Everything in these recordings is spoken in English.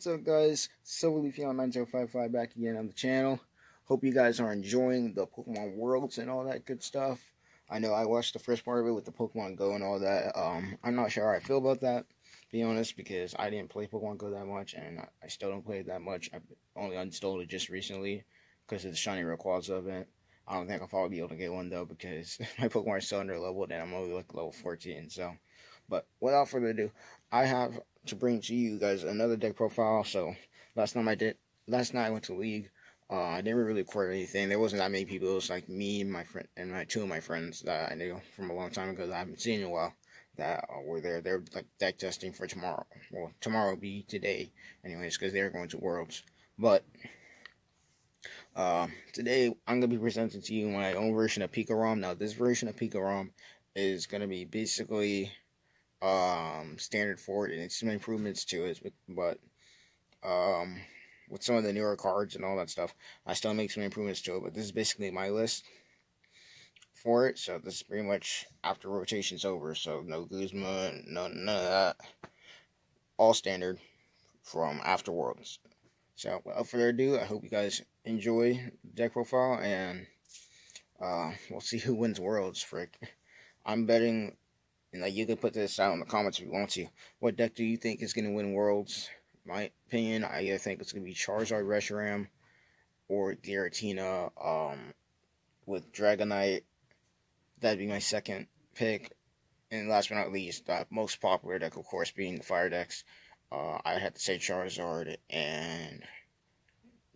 What's up, guys? SilverLeafy905 back again on the channel. Hope you guys are enjoying the Pokemon Worlds and all that good stuff. I know I watched the first part of it with the Pokemon Go and all that. I'm not sure how I feel about that, to be honest, because I didn't play Pokemon Go that much, and I still don't play it that much. I only installed it just recently because of the Shiny Rayquaza event. I don't think I'll probably be able to get one, though, because my Pokemon are so under leveled, and I'm only like level 14, so. But without further ado, I have to bring to you guys another deck profile. So last night I went to League. I didn't really record anything. There wasn't that many people. It was like me and my friend and two of my friends that I knew from a long time ago that I haven't seen in a while that were there. They're like deck testing for tomorrow. Well, tomorrow will be today, anyways, because they're going to Worlds. But today I'm gonna be presenting to you my own version of Pikarom. Now, this version of Pikarom is gonna be basically standard for it, and it's some improvements to it, but with some of the newer cards and all that stuff, I still make some improvements to it. But this is basically my list for it. So this is pretty much after rotation's over, so no Guzma, none of that, all standard from afterwards. So without further ado, I hope you guys enjoy the deck profile, and we'll see who wins Worlds. Frick, I'm betting. And like, you can put this out in the comments if you want to. What deck do you think is going to win Worlds? In my opinion, I either think it's going to be Charizard, Reshiram, or Giratina with Dragonite. That'd be my second pick. And last but not least, the most popular deck, of course, being the Fire decks. I had to say Charizard, and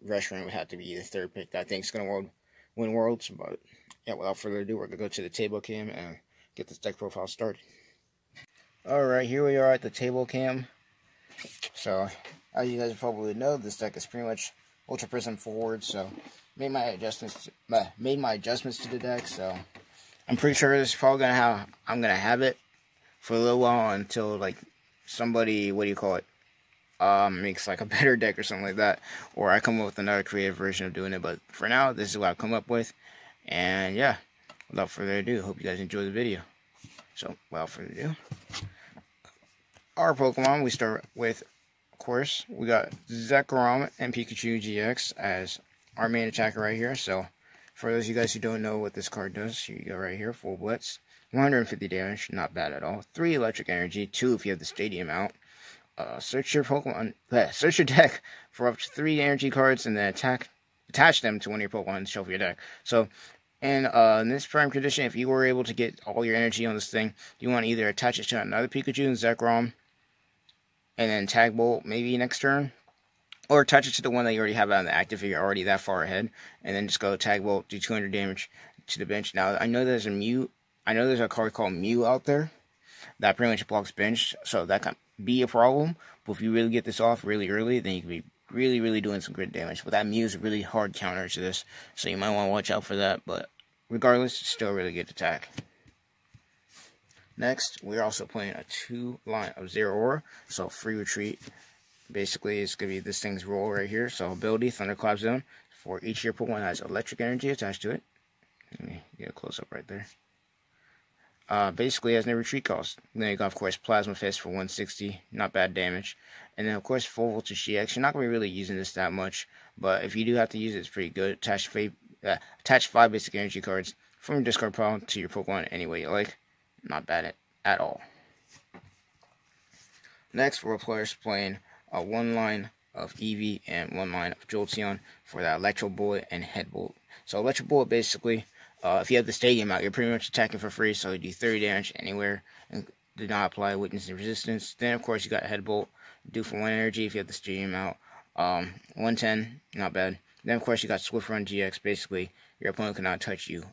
Reshiram would have to be the third pick that I think is going to win Worlds. But yeah, without further ado, we're going to go to the table cam and get this deck profile started. Alright, here we are at the table cam. So, as you guys probably know, this deck is pretty much Ultra Prism forward, so made my adjustments to the deck. So I'm pretty sure this is probably I'm gonna have it for a little while until like somebody, makes like a better deck or something like that, or I come up with another creative version of doing it. But for now, this is what I've come up with, and yeah, without further ado, hope you guys enjoy the video. So, without further ado, our Pokemon, we start with, of course, we got Zekrom and Pikachu GX as our main attacker right here. So, for those of you guys who don't know what this card does, here you go right here, full blitz, 150 damage, not bad at all, 3 electric energy, 2 if you have the stadium out. Search your deck for up to 3 energy cards, and then attach them to one of your Pokemon and shuffle your deck. So, and in this prime condition, if you were able to get all your energy on this thing, you want to either attach it to another Pikachu and Zekrom, and then Tag Bolt maybe next turn, or attach it to the one that you already have on the active if you're already that far ahead, and then just go Tag Bolt, do 200 damage to the bench. Now, I know there's a card called Mew out there that pretty much blocks bench, so that can be a problem. But if you really get this off really early, then you can be really doing some good damage. But that Mew is a really hard counter to this, so you might want to watch out for that. But regardless, it's still a really good attack. Next, we're also playing a 2-line of Zeraora, so free retreat. Basically, it's going to be this thing's role right here. So ability, Thunderclap Zone, for each of your Pokemon has electric energy attached to it. Let me get a close-up right there. Basically, it has no retreat cost. Then you got, of course, Plasma Fist for 160, not bad damage. And then, of course, Full Voltage GX. You're not going to be really using this that much, but if you do have to use it, it's pretty good. Attach 5 basic energy cards from your discard pile to your Pokemon any way you like. Not bad at all. Next, we're playing a 1-line of Eevee and 1-line of Jolteon for that Electro Bullet and Head Bolt. So Electro Bullet, basically, if you have the stadium out, you're pretty much attacking for free, so you do 30 damage anywhere and do not apply weakness and resistance. Then, of course, you got Head Bolt, do for 1 energy if you have the stadium out. 110, not bad. Then, of course, you got Swift Run GX. Basically, your opponent cannot touch you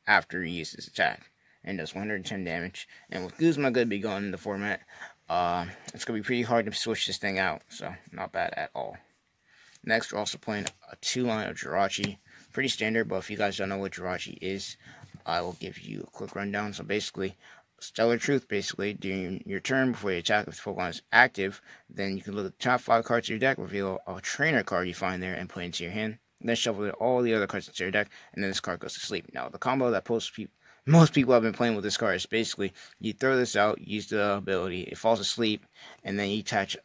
after you use this attack, and does 110 damage. And with Guzma going to be gone in the format, it's going to be pretty hard to switch this thing out, so not bad at all. Next, we're also playing a 2-line of Jirachi. Pretty standard, but if you guys don't know what Jirachi is, I will give you a quick rundown. So basically, Stellar Truth, basically, during your turn, before you attack, if the Pokemon is active, then you can look at the top 5 cards of your deck, reveal a trainer card you find there, and put it into your hand. Then shuffle all the other cards into your deck, and then this card goes to sleep. Now, the combo that most people have been playing with this card is basically, you throw this out, use the ability, it falls asleep, and then you attach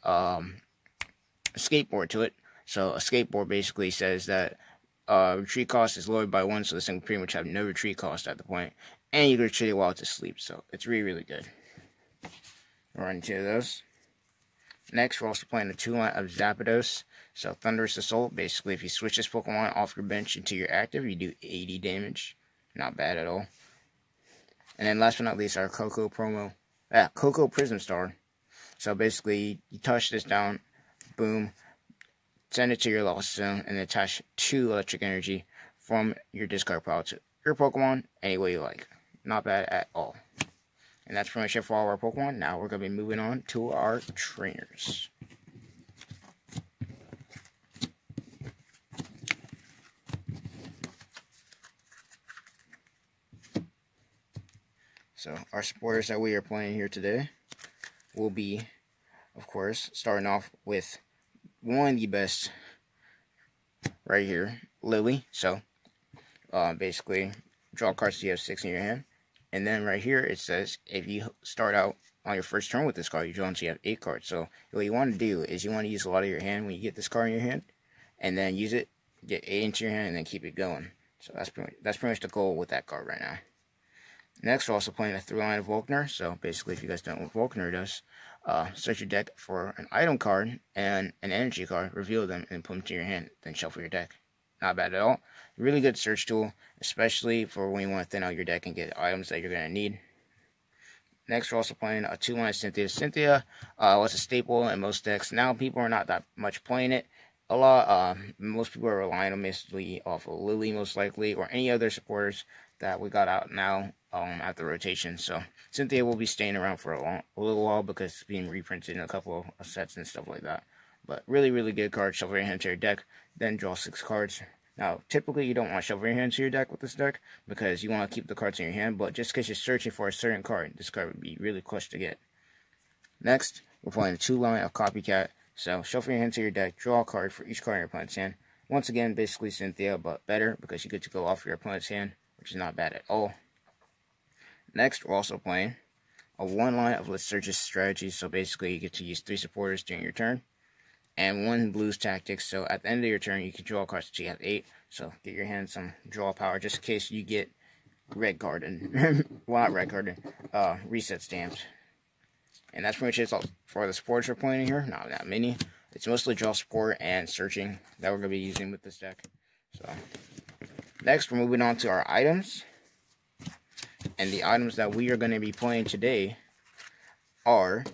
a skateboard to it. So a skateboard basically says that retreat cost is lowered by 1, so this thing will pretty much have no retreat cost at the point, and you can retreat it while it's asleep. So it's really, really good. We'll run 2 of those. Next, we're also playing a 2-line of Zapdos. So Thunderous Assault, basically if you switch this Pokemon off your bench into your active, you do 80 damage. Not bad at all. And then last but not least, our Coco Prism Star. So basically, you touch this down, boom, send it to your Lost Zone, and attach 2 electric energy from your discard pile to your Pokemon any way you like. Not bad at all. And that's pretty much it for all of our Pokemon. Now we're going to be moving on to our trainers. So our supporters that we are playing here today will be, of course, starting off with one of the best right here, Lily. So basically, draw cards so you have 6 in your hand. And then right here it says if you start out on your first turn with this card, you draw until you have 8 cards. So what you want to do is you want to use a lot of your hand when you get this card in your hand, and then use it, get 8 into your hand, and then keep it going. So that's pretty much the goal with that card right now. Next, we're also playing a 3-line of Volkner. So basically, if you guys don't know what Volkner does, search your deck for an item card and an energy card, reveal them, and put them to your hand, then shuffle your deck. Not bad at all. Really good search tool, especially for when you want to thin out your deck and get items that you're going to need. Next, we're also playing a 2-line Cynthia. Cynthia was a staple in most decks. Now, people are not that much playing it. A lot, most people are relying on mostly off of Lily, most likely, or any other supporters that we got out now at the rotation. So Cynthia will be staying around for a little while because it's being reprinted in a couple of sets and stuff like that. But really, really good card. Shuffle your hand to your deck, then draw 6 cards. Now, typically you don't want to shuffle your hand to your deck with this deck because you want to keep the cards in your hand, but just because you're searching for a certain card, this card would be really clutch to get. Next, we're playing a 2-line of Copycat. So, shuffle your hand to your deck, draw a card for each card in your opponent's hand. Once again, basically Cynthia, but better because you get to go off your opponent's hand, which is not bad at all. Next, we're also playing a 1-line of Let's Search Strategy. So, basically, you get to use 3 supporters during your turn. And 1 Blues Tactics, so at the end of your turn, you can draw cards until you have 8. So get your hand some draw power, just in case you get red carded. Well, not red carded, reset stamped. And that's pretty much it for the supports we're playing here. Not that many. It's mostly draw support and searching that we're going to be using with this deck. So next, we're moving on to our items. And the items that we are going to be playing today are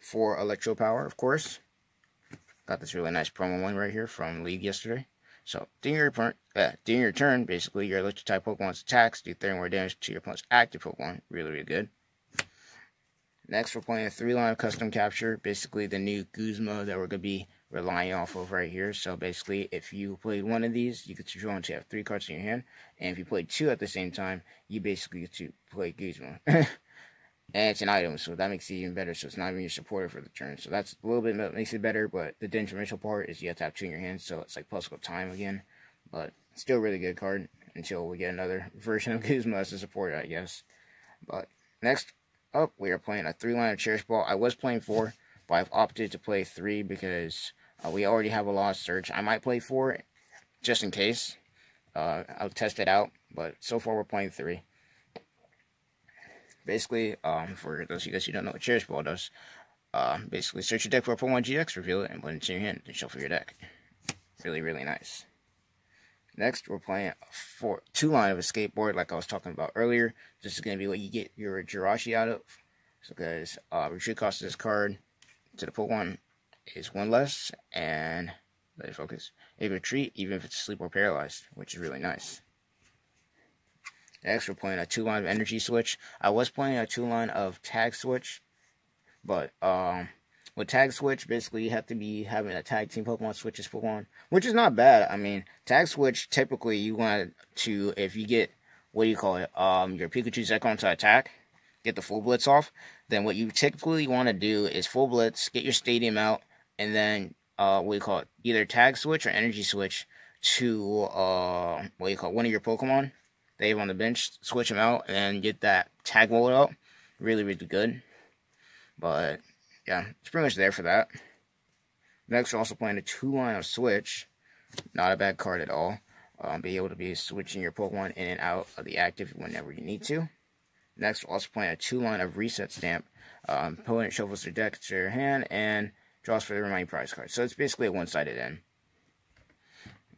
4 Electro Power, of course. Got this really nice promo one right here from League yesterday. So, during your turn, basically, your Electric-type Pokemon's attacks do 30 more damage to your opponent's active Pokemon. Really, really good. Next, we're playing a 3-line of Custom Capture. Basically, the new Guzma that we're going to be relying off of right here. So, basically, if you played one of these, you get to draw until you have 3 cards in your hand. And if you played 2 at the same time, you basically get to play Guzma. And it's an item, so that makes it even better. So it's not even your supporter for the turn. So that's a little bit that makes it better. But the differential part is you have to have 2 in your hand. So it's like plus up time again. But still really good card until we get another version of Guzma as a supporter, I guess. But next up, we are playing a 3-line of Cherish Ball. I was playing 4, but I've opted to play 3 because we already have a lot of search. I might play 4 just in case. I'll test it out. But so far we're playing 3. Basically, for those of you guys who don't know what Cherish Ball does, basically search your deck for a Pokemon GX, reveal it, and put it into your hand, and shuffle your deck. Really, really nice. Next, we're playing a 2-line of a Skateboard, like I was talking about earlier. This is going to be what you get your Jirachi out of. So, guys, retreat cost of this card to the Pokemon is 1 less, and let it focus. It retreat, even if it's asleep or paralyzed, which is really nice. Next, we're playing a 2-line of Energy Switch. I was playing a 2-line of Tag Switch, but with Tag Switch, basically you have to be having a tag team Pokemon switch this Pokemon, which is not bad. I mean, Tag Switch, typically you want to, if you get, what do you call it, your Pikachu Zekrom to attack, get the full blitz off, then what you typically want to do is full blitz, get your stadium out, and then, what do you call it, either Tag Switch or Energy Switch to, what do you call it, one of your Pokemon they have on the bench, switch them out, and get that tag roll out. Really, really good. But yeah, it's pretty much there for that. Next, we're also playing a 2-line of Switch. Not a bad card at all. Be able to be switching your Pokemon in and out of the active whenever you need to. Next, we're also playing a 2-line of Reset Stamp. Opponent shuffles their deck to their hand and draws for the remaining prize card. So it's basically a one-sided end.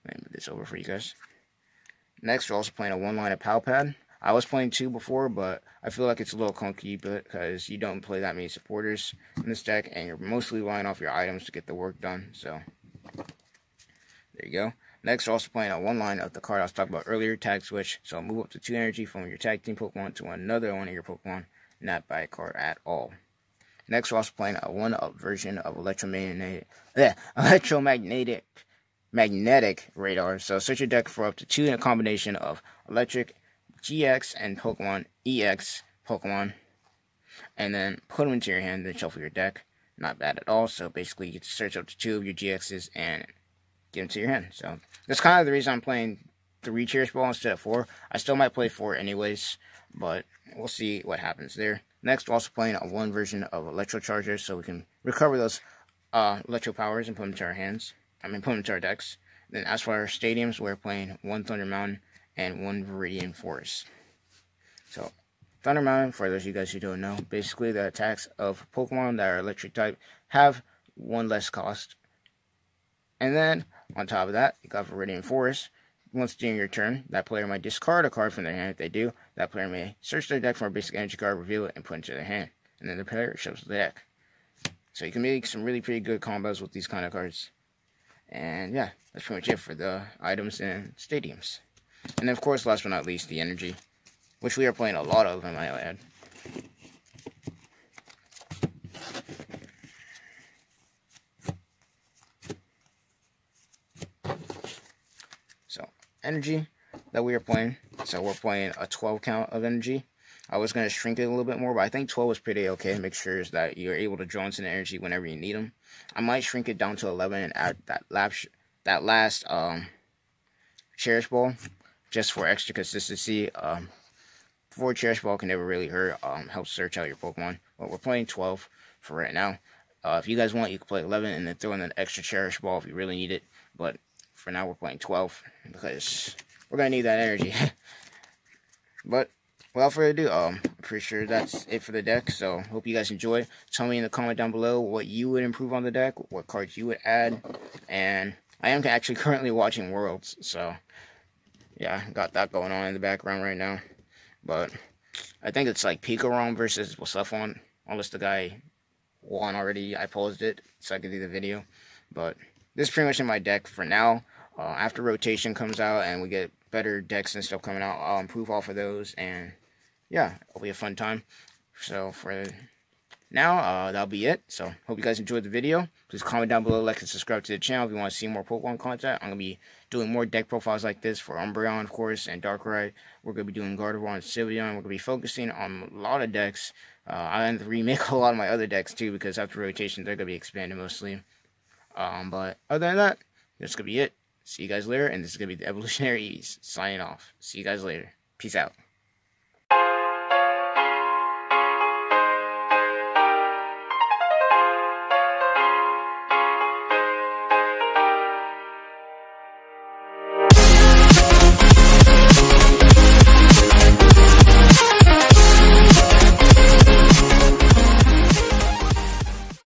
Let me move this over for you guys. Next, we're also playing a 1-line of Palpad. I was playing 2 before, but I feel like it's a little clunky because you don't play that many supporters in this deck, and you're mostly relying off your items to get the work done. So there you go. Next, we're also playing a 1-line of the card I was talking about earlier, Tag Switch. So move up to 2 energy from your tag team Pokemon to another one of your Pokemon, not buy a card at all. Next, we're also playing a 1-up version of magnetic radar. So search your deck for up to 2 in a combination of electric, GX, and Pokemon EX Pokemon, and then put them into your hand, then shuffle your deck. Not bad at all. So basically, you get to search up to 2 of your GXs and get them to your hand. So that's kind of the reason I'm playing 3 Cherish Ball instead of 4. I still might play 4 anyways, but we'll see what happens there. Next, we're also playing a 1 version of Electro Charger, so we can recover those Electro Powers and put them to our hands. Put them to our decks. Then as for our stadiums, we're playing 1 Thunder Mountain and 1 Viridian Forest. So, Thunder Mountain, for those of you guys who don't know, basically the attacks of Pokemon that are electric type have 1 less cost. And then, on top of that, you got Viridian Forest. Once during your turn, that player might discard a card from their hand. If they do, that player may search their deck for a basic energy card, reveal it, and put it into their hand. And then the player shuffles the deck. So you can make some really pretty good combos with these kind of cards. And yeah, that's pretty much it for the items and stadiums. And then, of course, last but not least, the energy, which we are playing a lot of, I might add. So, energy that we are playing. So, we're playing a 12 count of energy. I was going to shrink it a little bit more, but I think 12 is pretty okay. Make sure that you're able to draw into the energy whenever you need them. I might shrink it down to 11 and add that last Cherish Ball, just for extra consistency. 4 Cherish Ball can never really hurt. Help search out your Pokemon. But we're playing 12 for right now. If you guys want, you can play 11 and then throw in an extra Cherish Ball if you really need it. But for now, we're playing 12 because we're going to need that energy. But without further ado, I'm pretty sure that's it for the deck. So, hope you guys enjoy. Tell me in the comment down below what you would improve on the deck, what cards you would add. And I am actually currently watching Worlds. So, yeah, got that going on in the background right now. But I think it's like Pikachu versus Wasefon. Unless the guy won already, I paused it so I could do the video. But this is pretty much in my deck for now. After rotation comes out and we get better decks and stuff coming out, I'll improve off of those. And yeah, it'll be a fun time. So for now, that'll be it. So hope you guys enjoyed the video. Please comment down below, like, and subscribe to the channel if you want to see more Pokemon content. I'm going to be doing more deck profiles like this for Umbreon, of course, and Darkrai. We're going to be doing Gardevoir and Sylveon. We're going to be focusing on a lot of decks. I have to remake a lot of my other decks too, because after rotation, they're going to be expanded mostly. But other than that, that's going to be it. See you guys later, and this is going to be the Evolutionary Ease signing off. See you guys later. Peace out.